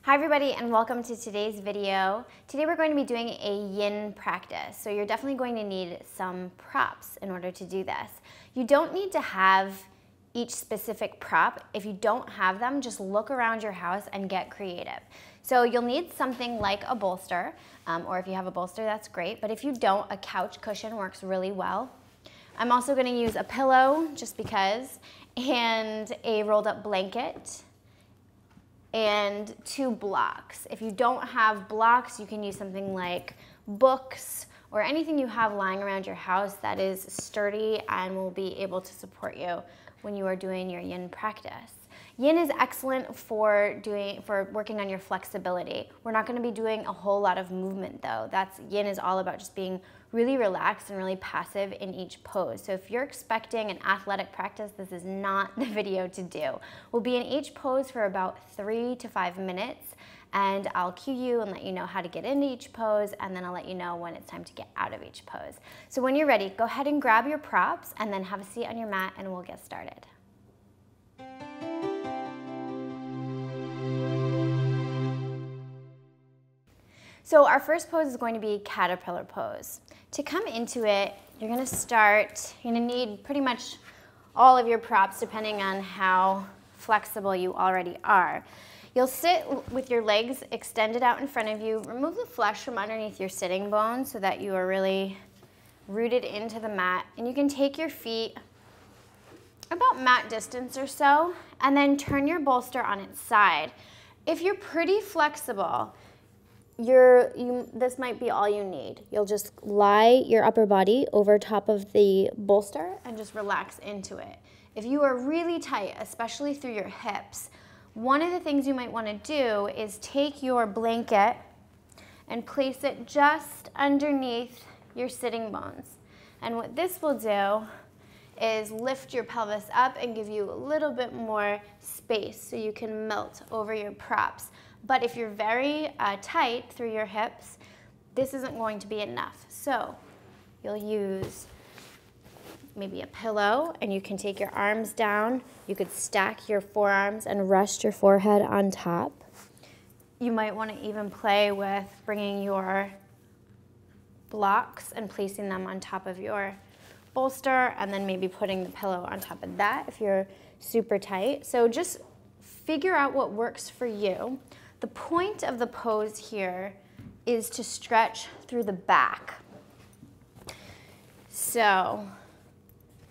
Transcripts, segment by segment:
Hi everybody and welcome to today's video. Today we're going to be doing a yin practice. So you're definitely going to need some props in order to do this. You don't need to have each specific prop. If you don't have them, just look around your house and get creative. So you'll need something like a bolster, or if you have a bolster, that's great. But if you don't, a couch cushion works really well. I'm also going to use a pillow just because, and a rolled up blanket, and 2 blocks. If you don't have blocks, you can use something like books or anything you have lying around your house that is sturdy and will be able to support you when you are doing your yin practice. Yin is excellent for working on your flexibility. We're not going to be doing a whole lot of movement though. Yin is all about just being really relaxed and really passive in each pose. So if you're expecting an athletic practice, this is not the video to do. We'll be in each pose for about 3 to 5 minutes, and I'll cue you and let you know how to get into each pose, and then I'll let you know when it's time to get out of each pose. So when you're ready, go ahead and grab your props and then have a seat on your mat and we'll get started. So our first pose is going to be caterpillar pose. To come into it, you're going to need pretty much all of your props depending on how flexible you already are. You'll sit with your legs extended out in front of you. Remove the flesh from underneath your sitting bones so that you are really rooted into the mat. And you can take your feet about mat distance or so, and then turn your bolster on its side. If you're pretty flexible, this might be all you need. You'll just lie your upper body over top of the bolster and just relax into it. If you are really tight, especially through your hips, one of the things you might want to do is take your blanket and place it just underneath your sitting bones. And what this will do is lift your pelvis up and give you a little bit more space so you can melt over your props. But if you're very tight through your hips, this isn't going to be enough. So you'll use maybe a pillow, and you can take your arms down. You could stack your forearms and rest your forehead on top. You might want to even play with bringing your blocks and placing them on top of your bolster, and then maybe putting the pillow on top of that if you're super tight. So just figure out what works for you. The point of the pose here is to stretch through the back. So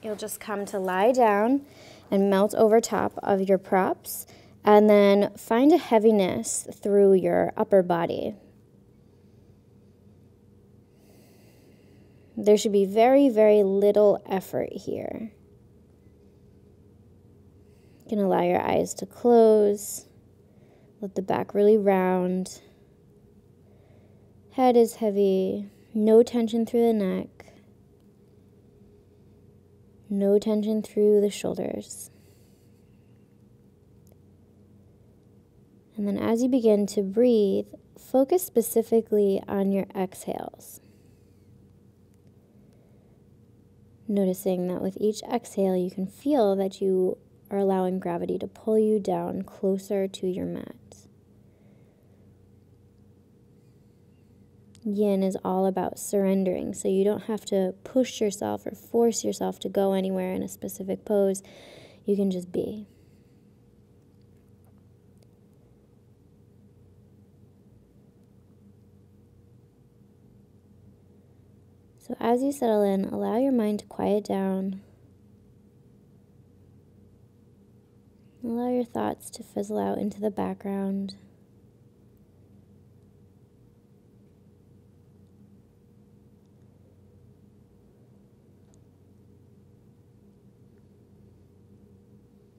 you'll just come to lie down and melt over top of your props, and then find a heaviness through your upper body. There should be very, very little effort here. You can allow your eyes to close. Let the back really round. Head is heavy. No tension through the neck. No tension through the shoulders. And then as you begin to breathe, focus specifically on your exhales. Noticing that with each exhale, you can feel that you are allowing gravity to pull you down closer to your mat. Yin is all about surrendering, so you don't have to push yourself or force yourself to go anywhere in a specific pose. You can just be. So as you settle in, allow your mind to quiet down. Allow your thoughts to fizzle out into the background.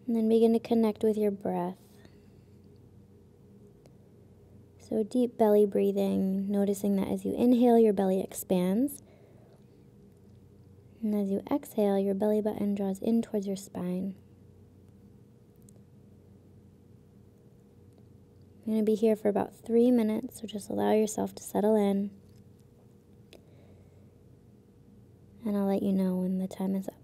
And then begin to connect with your breath. So deep belly breathing, noticing that as you inhale, your belly expands. And as you exhale, your belly button draws in towards your spine. You're going to be here for about 3 minutes, so just allow yourself to settle in. And I'll let you know when the time is up.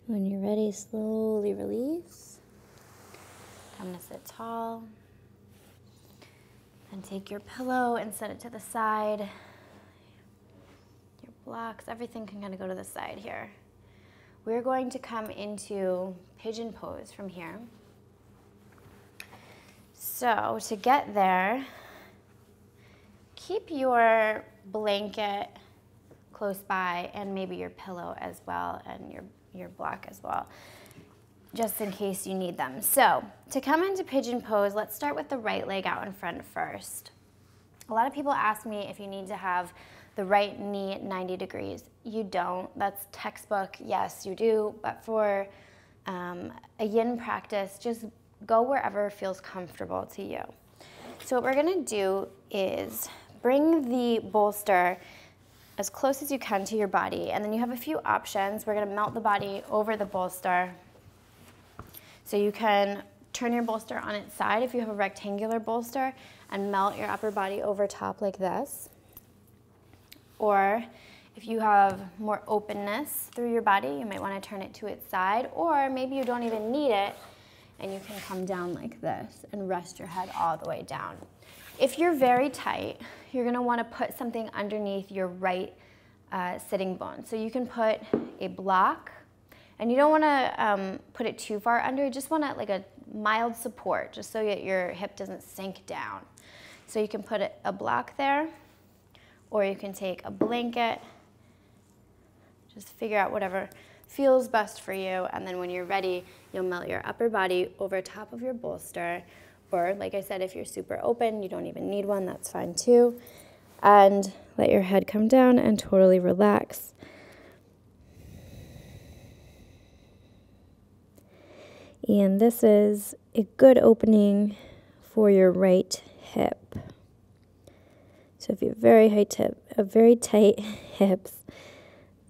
When you're ready, slowly release. Come to sit tall. And take your pillow and set it to the side. Your blocks, everything can kind of go to the side here. We're going to come into pigeon pose from here. So to get there, keep your blanket close by and maybe your pillow as well and your block as well, just in case you need them. So to come into pigeon pose, let's start with the right leg out in front first. A lot of people ask me if you need to have the right knee at 90 degrees. You don't. That's textbook. Yes, you do. But for a yin practice, just go wherever feels comfortable to you. So what we're going to do is bring the bolster as close as you can to your body, and then you have a few options. We're going to melt the body over the bolster. So you can turn your bolster on its side if you have a rectangular bolster and melt your upper body over top like this. Or if you have more openness through your body, you might want to turn it to its side, or maybe you don't even need it and you can come down like this and rest your head all the way down. If you're very tight, you're going to want to put something underneath your right sitting bone. So you can put a block, and you don't want to put it too far under. You just want to like a mild support, just so that your hip doesn't sink down. So you can put a block there, or you can take a blanket. Just figure out whatever feels best for you, and then when you're ready, you'll melt your upper body over top of your bolster. Or like I said, if you're super open, you don't even need one, that's fine too. And let your head come down and totally relax. And this is a good opening for your right hip. So if you have very tight hips,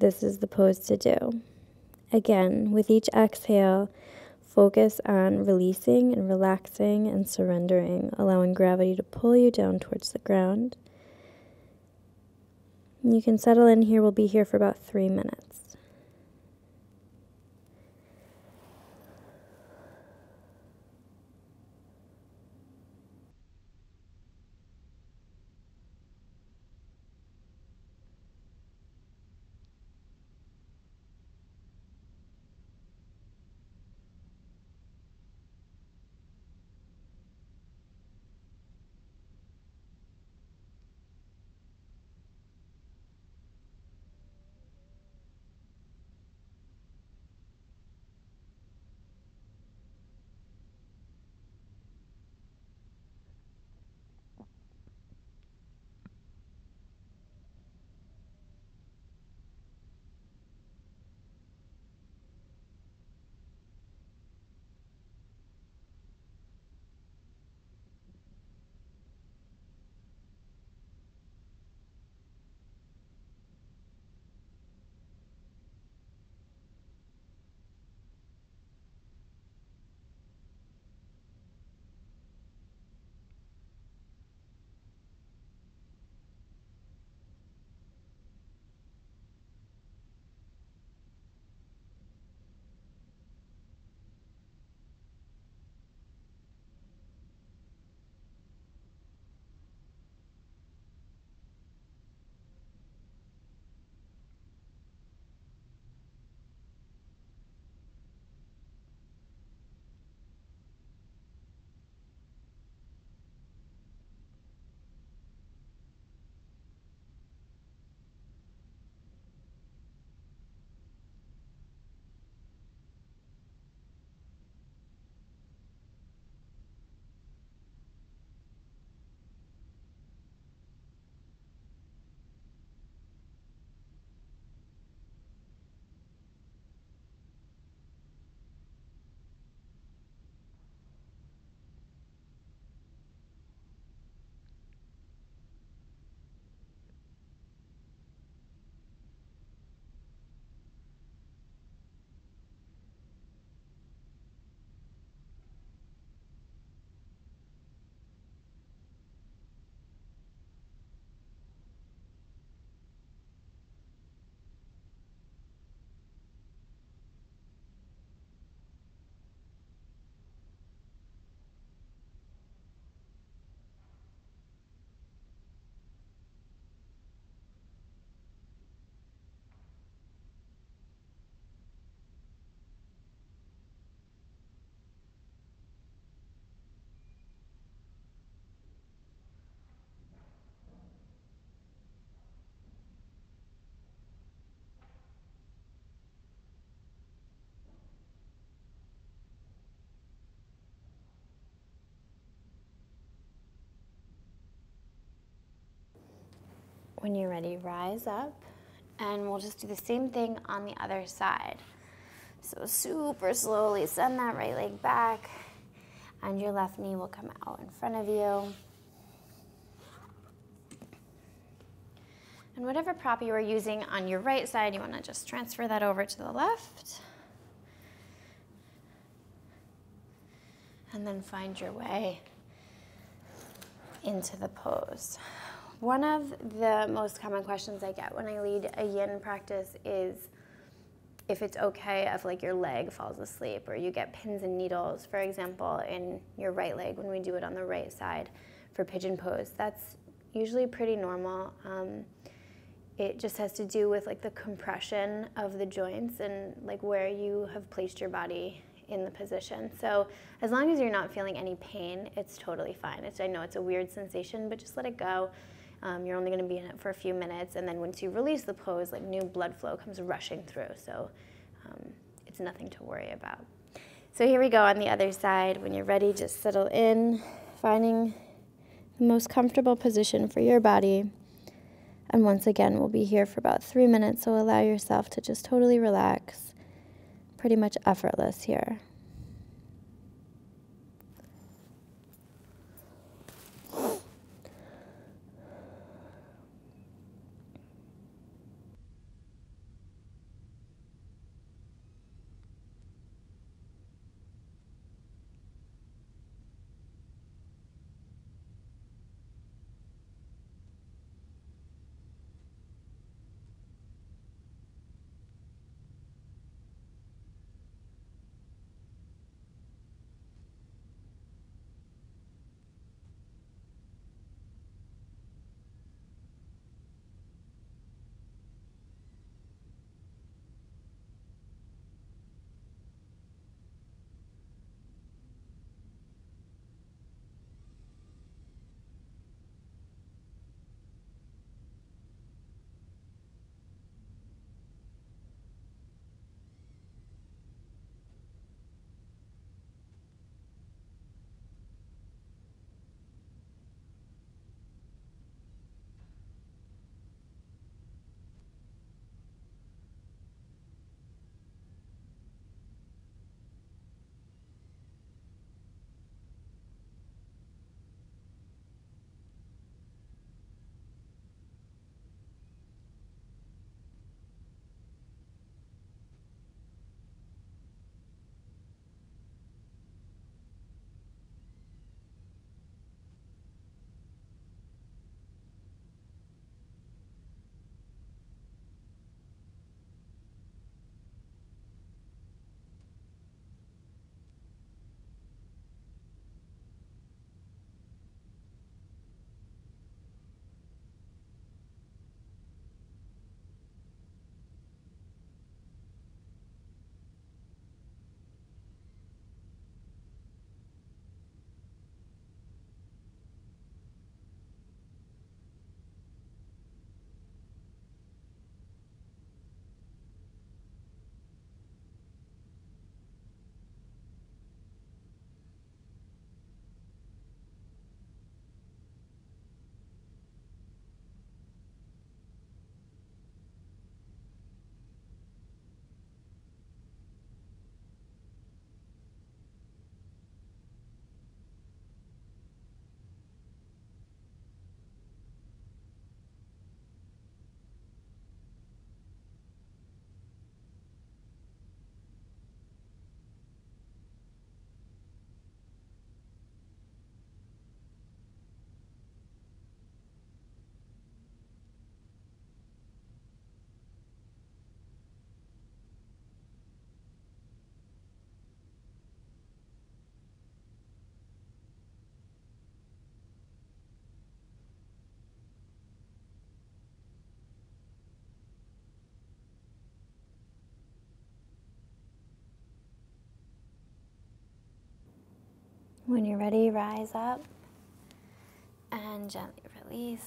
this is the pose to do. Again, with each exhale, focus on releasing and relaxing and surrendering, allowing gravity to pull you down towards the ground. And you can settle in here. We'll be here for about 3 minutes. When you're ready, rise up, and we'll just do the same thing on the other side. So super slowly send that right leg back, and your left knee will come out in front of you. And whatever prop you are using on your right side, you want to just transfer that over to the left. And then find your way into the pose. One of the most common questions I get when I lead a yin practice is if it's okay if like your leg falls asleep or you get pins and needles, for example, in your right leg when we do it on the right side for pigeon pose. That's usually pretty normal. It just has to do with like the compression of the joints and like where you have placed your body in the position. So as long as you're not feeling any pain, it's totally fine. I know it's a weird sensation, but just let it go. You're only going to be in it for a few minutes, and then once you release the pose, like new blood flow comes rushing through. So it's nothing to worry about. So here we go on the other side. When you're ready, just settle in, finding the most comfortable position for your body. And once again, we'll be here for about 3 minutes, so allow yourself to just totally relax. Pretty much effortless here. When you're ready, rise up and gently release.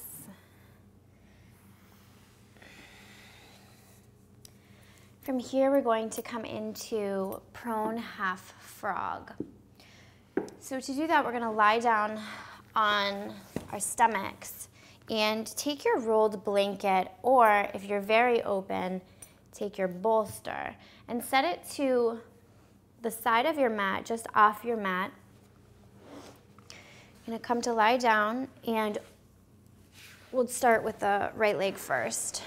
From here, we're going to come into prone half frog. So to do that, we're going to lie down on our stomachs And take your rolled blanket, or if you're very open, take your bolster and set it to the side of your mat, just off your mat. You're gonna come to lie down, and we'll start with the right leg first.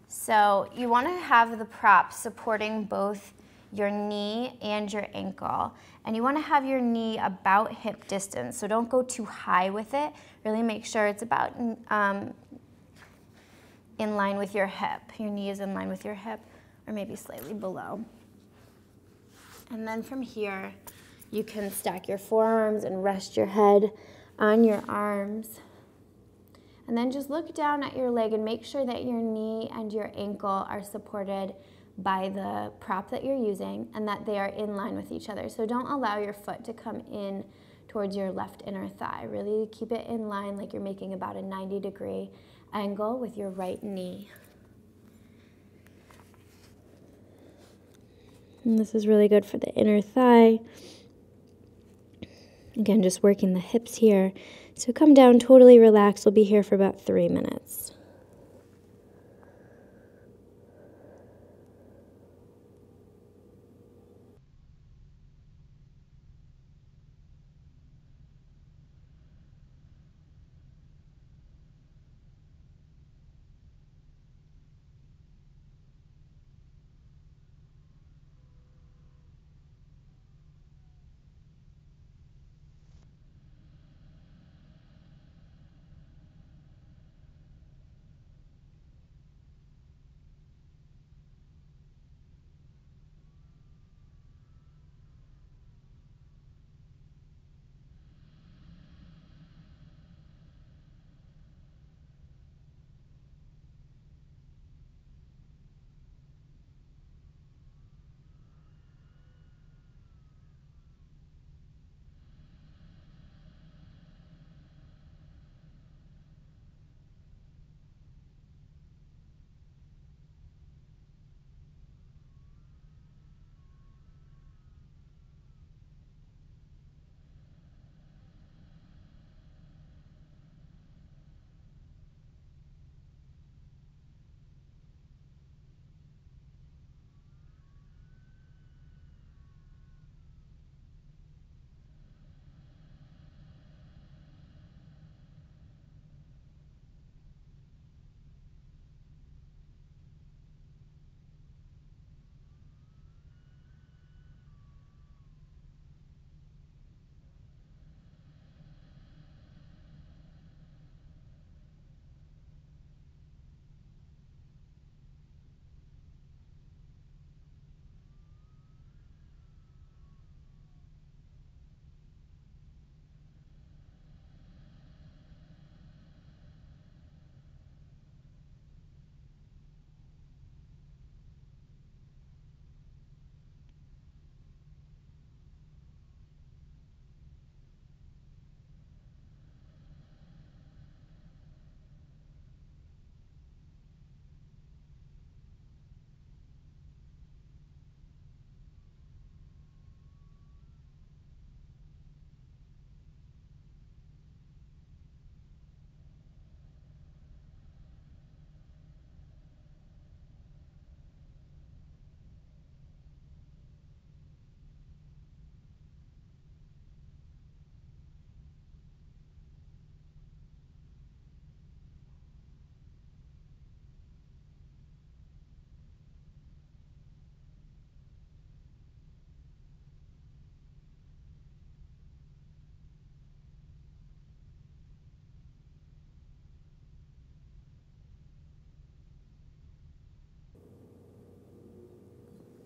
So you wanna have the prop supporting both your knee and your ankle. And you wanna have your knee about hip distance, so don't go too high with it. Really make sure it's about in line with your hip. Your knee is in line with your hip, or maybe slightly below. And then from here, you can stack your forearms and rest your head on your arms. And then just look down at your leg and make sure that your knee and your ankle are supported by the prop that you're using and that they are in line with each other. So don't allow your foot to come in towards your left inner thigh. Really keep it in line like you're making about a 90-degree angle with your right knee. And this is really good for the inner thigh. Again, just working the hips here. So come down totally relaxed. We'll be here for about 3 minutes.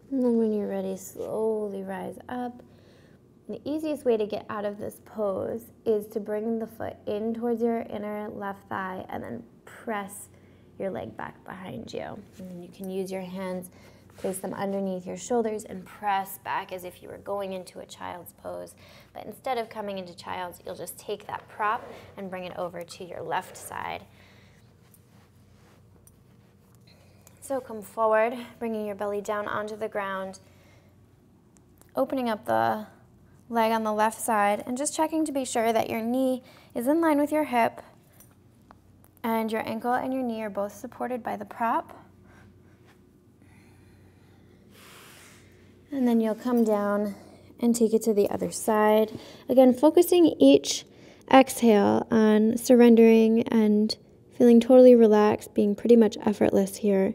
And then when you're ready, slowly rise up. The easiest way to get out of this pose is to bring the foot in towards your inner left thigh and then press your leg back behind you. And then you can use your hands, place them underneath your shoulders and press back as if you were going into a child's pose. But instead of coming into child's, you'll just take that prop and bring it over to your left side. So come forward, bringing your belly down onto the ground, opening up the leg on the left side, and just checking to be sure that your knee is in line with your hip And your ankle and your knee are both supported by the prop. And then you'll come down and take it to the other side. Again, focusing each exhale on surrendering and feeling totally relaxed, being pretty much effortless here.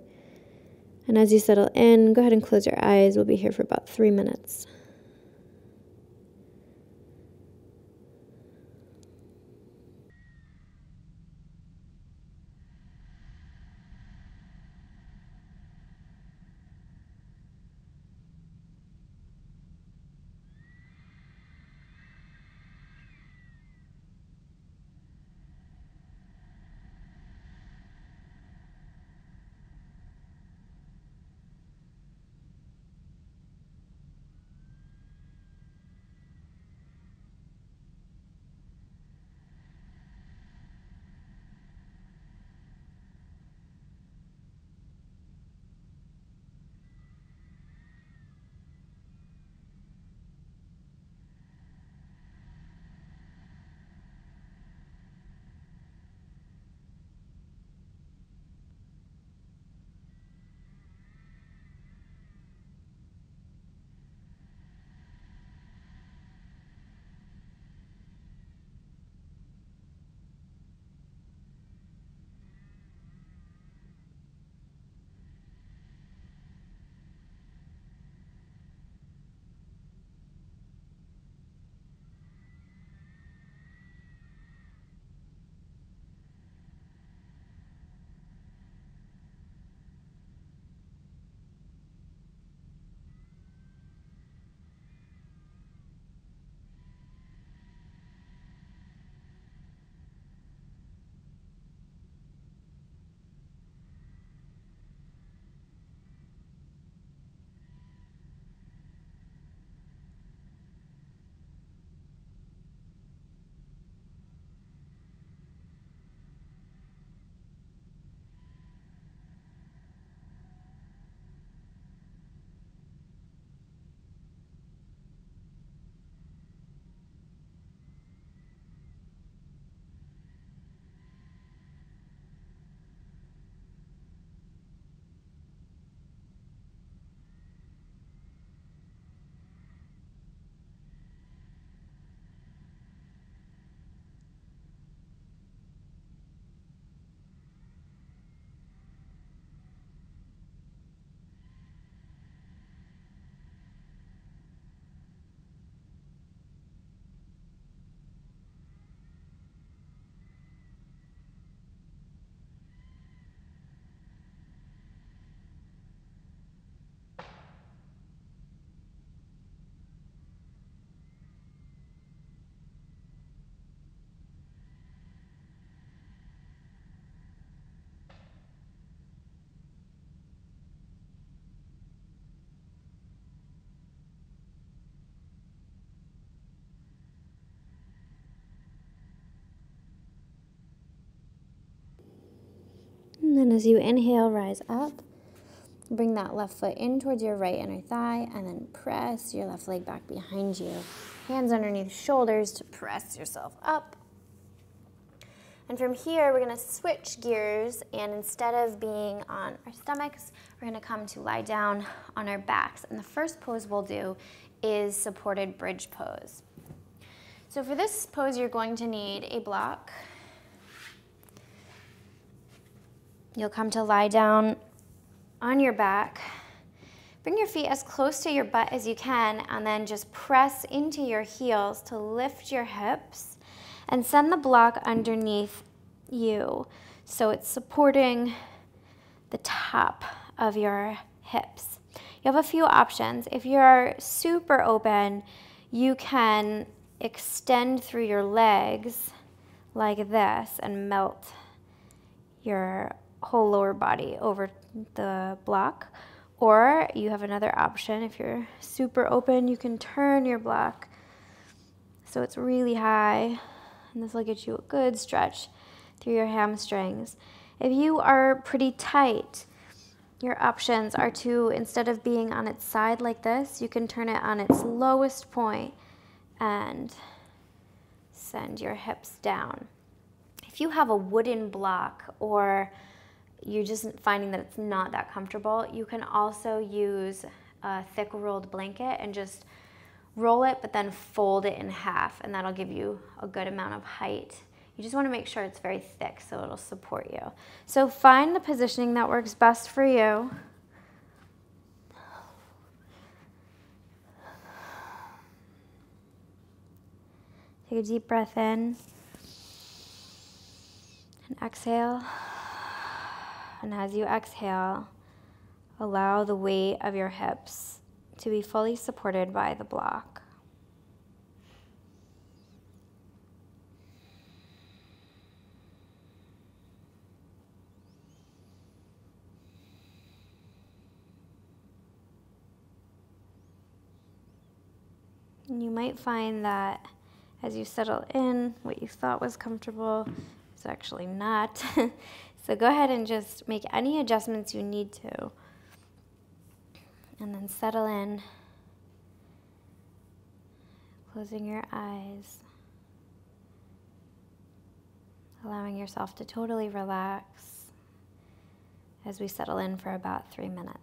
And as you settle in, go ahead and close your eyes. We'll be here for about 3 minutes. And then as you inhale, rise up. Bring that left foot in towards your right inner thigh, and then press your left leg back behind you. Hands underneath shoulders to press yourself up. And from here, we're gonna switch gears, and instead of being on our stomachs, we're gonna come to lie down on our backs. And the first pose we'll do is supported bridge pose. So for this pose, you're going to need a block. You'll come to lie down on your back. Bring your feet as close to your butt as you can, and then just press into your heels to lift your hips and send the block underneath you so it's supporting the top of your hips. You have a few options. If you're super open, you can extend through your legs like this and melt your whole lower body over the block. Or you have another option. If you're super open, you can turn your block so it's really high, and this will get you a good stretch through your hamstrings. If you are pretty tight, your options are to, instead of being on its side like this, you can turn it on its lowest point and send your hips down. If you have a wooden block or you're just finding that it's not that comfortable, you can also use a thick rolled blanket and just roll it, but then fold it in half, and that'll give you a good amount of height. You just want to make sure it's very thick so it'll support you. So find the positioning that works best for you. Take a deep breath in and exhale. And as you exhale, allow the weight of your hips to be fully supported by the block. And you might find that as you settle in, what you thought was comfortable is actually not. So go ahead and just make any adjustments you need to. And then settle in, closing your eyes, allowing yourself to totally relax as we settle in for about 3 minutes.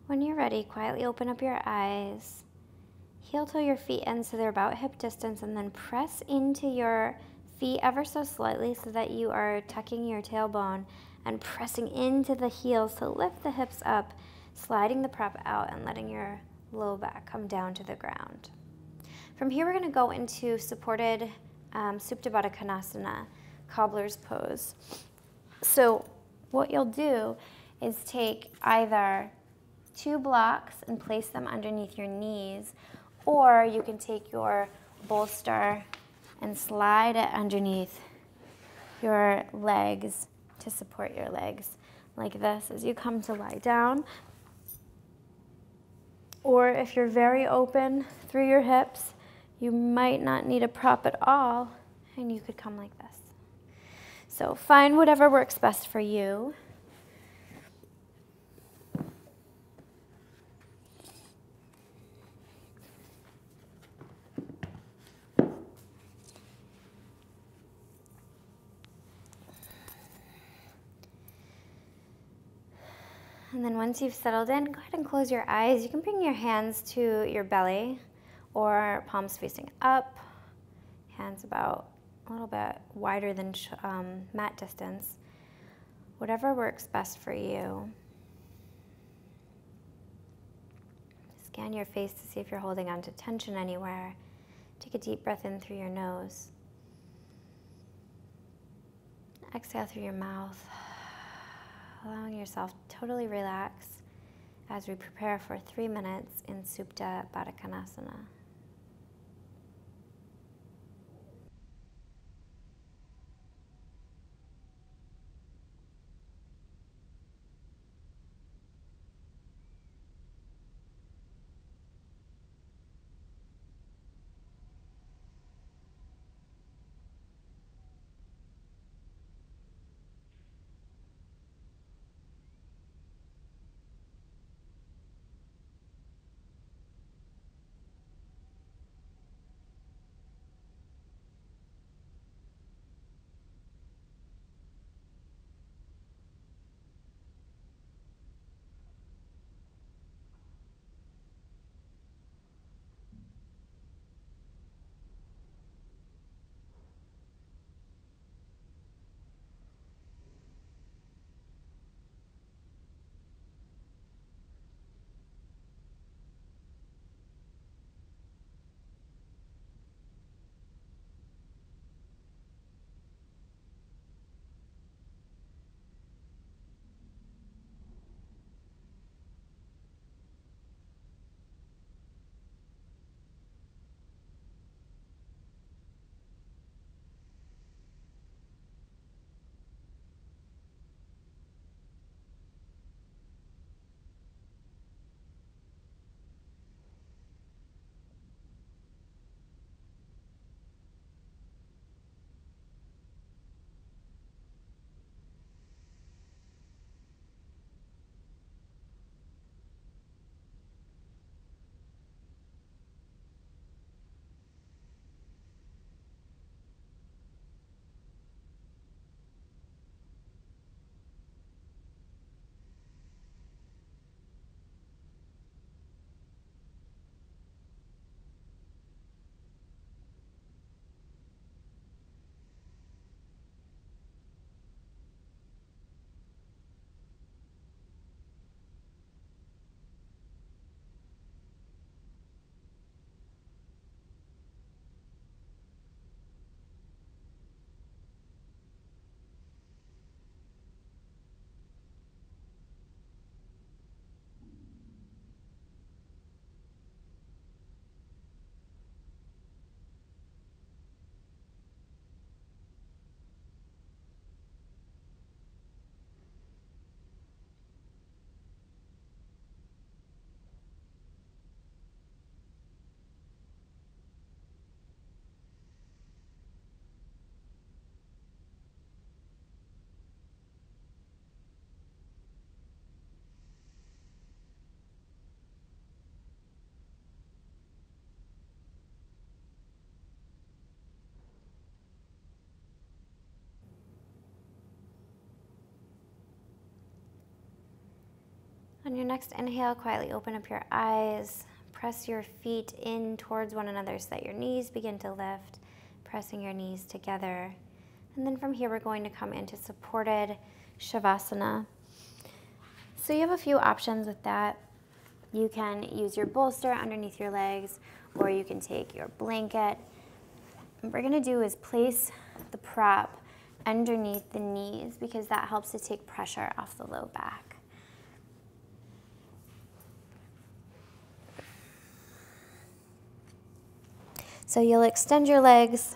When you're ready, quietly open up your eyes. Heel toe your feet in so they're about hip distance, and then press into your feet ever so slightly so that you are tucking your tailbone and pressing into the heels to lift the hips up, sliding the prop out and letting your low back come down to the ground. From here, we're going to go into supported Supta Baddha Konasana, cobbler's pose. So what you'll do is take either 2 blocks and place them underneath your knees, or you can take your bolster and slide it underneath your legs to support your legs like this as you come to lie down. Or if you're very open through your hips, you might not need a prop at all, and you could come like this. So find whatever works best for you. And then once you've settled in, go ahead and close your eyes. You can bring your hands to your belly or palms facing up, hands about a little bit wider than mat distance. Whatever works best for you. Scan your face to see if you're holding on to tension anywhere. Take a deep breath in through your nose. Exhale through your mouth, allowing yourself to totally relax as we prepare for 3 minutes in Supta Baddha Konasana. On your next inhale, quietly open up your eyes. Press your feet in towards one another so that your knees begin to lift, pressing your knees together. And then from here, we're going to come into supported Shavasana. So you have a few options with that. You can use your bolster underneath your legs, or you can take your blanket. What we're gonna do is place the prop underneath the knees because that helps to take pressure off the low back. So you'll extend your legs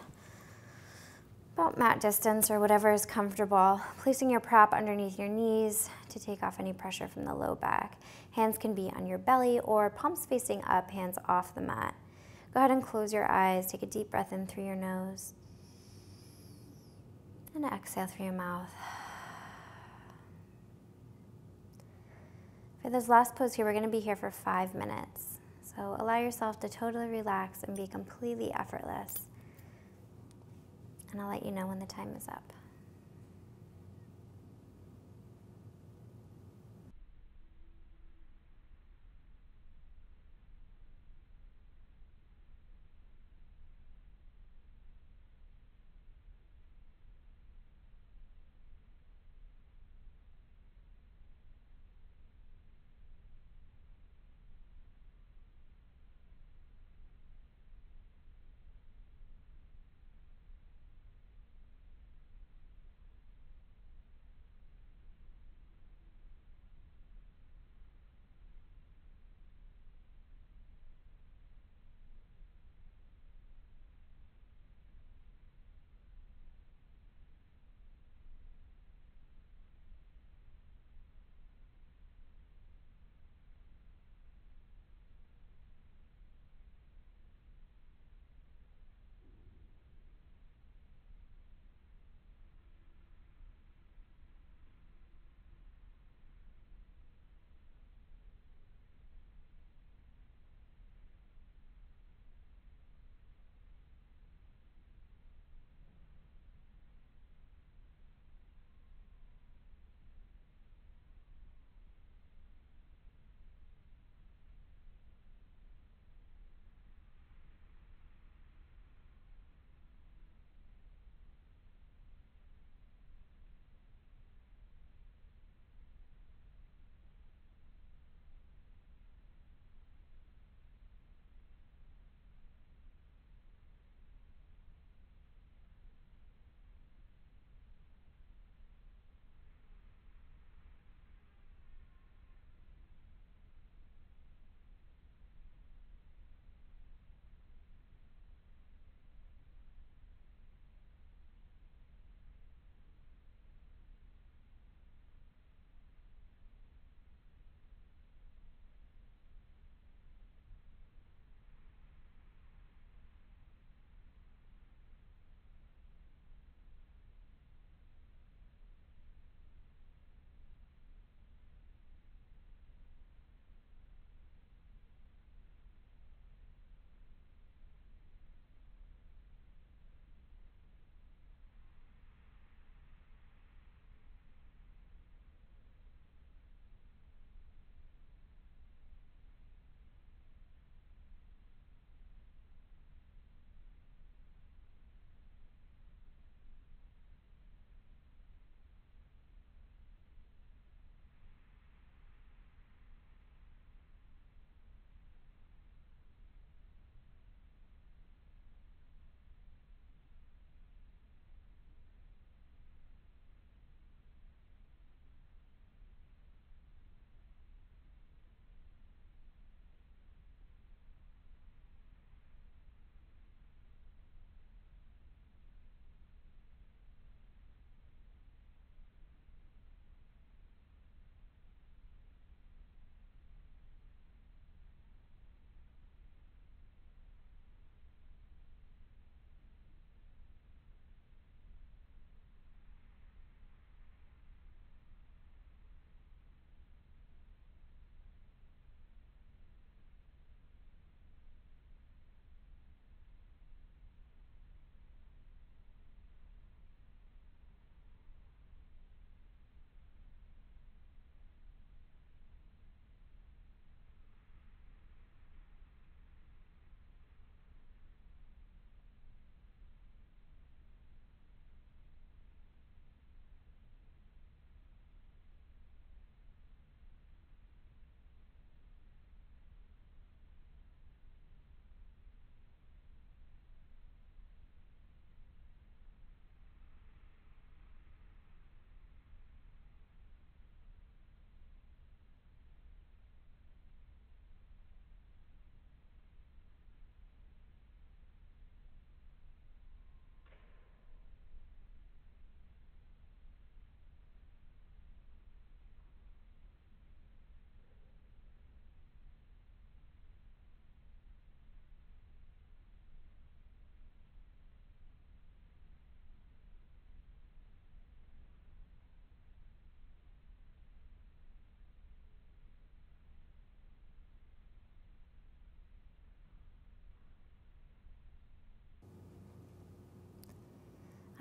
about mat distance or whatever is comfortable, placing your prop underneath your knees to take off any pressure from the low back. Hands can be on your belly or palms facing up, hands off the mat. Go ahead and close your eyes. Take a deep breath in through your nose and exhale through your mouth. For this last pose here, we're going to be here for 5 minutes. So allow yourself to totally relax and be completely effortless. And I'll let you know when the time is up.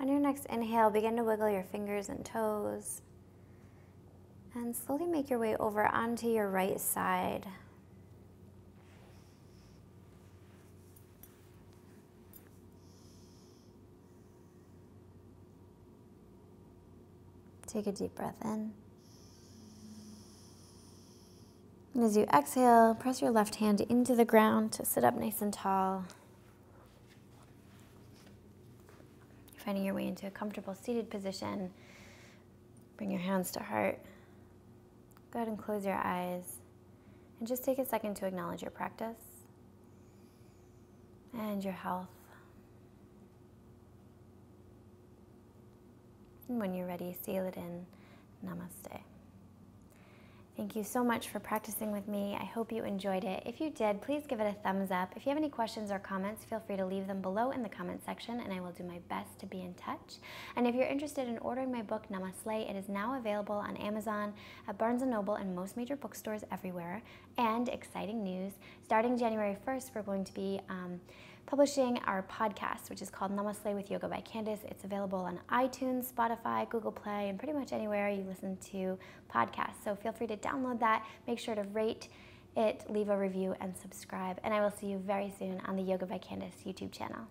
On your next inhale, begin to wiggle your fingers and toes. And slowly make your way over onto your right side. Take a deep breath in. And as you exhale, press your left hand into the ground to sit up nice and tall. Finding your way into a comfortable seated position. Bring your hands to heart. Go ahead and close your eyes. And just take a second to acknowledge your practice and your health. And when you're ready, seal it in. Namaste. Thank you so much for practicing with me. I hope you enjoyed it. If you did, please give it a thumbs up. If you have any questions or comments, feel free to leave them below in the comment section, and I will do my best to be in touch. And if you're interested in ordering my book, Namaste, it is now available on Amazon, at Barnes & Noble, and most major bookstores everywhere. And exciting news, starting January 1st, we're going to be publishing our podcast, which is called Namaste with Yoga by Candace. It's available on iTunes, Spotify, Google Play, and pretty much anywhere you listen to podcasts. So feel free to download that. Make sure to rate it, leave a review, and subscribe. And I will see you very soon on the Yoga by Candace YouTube channel.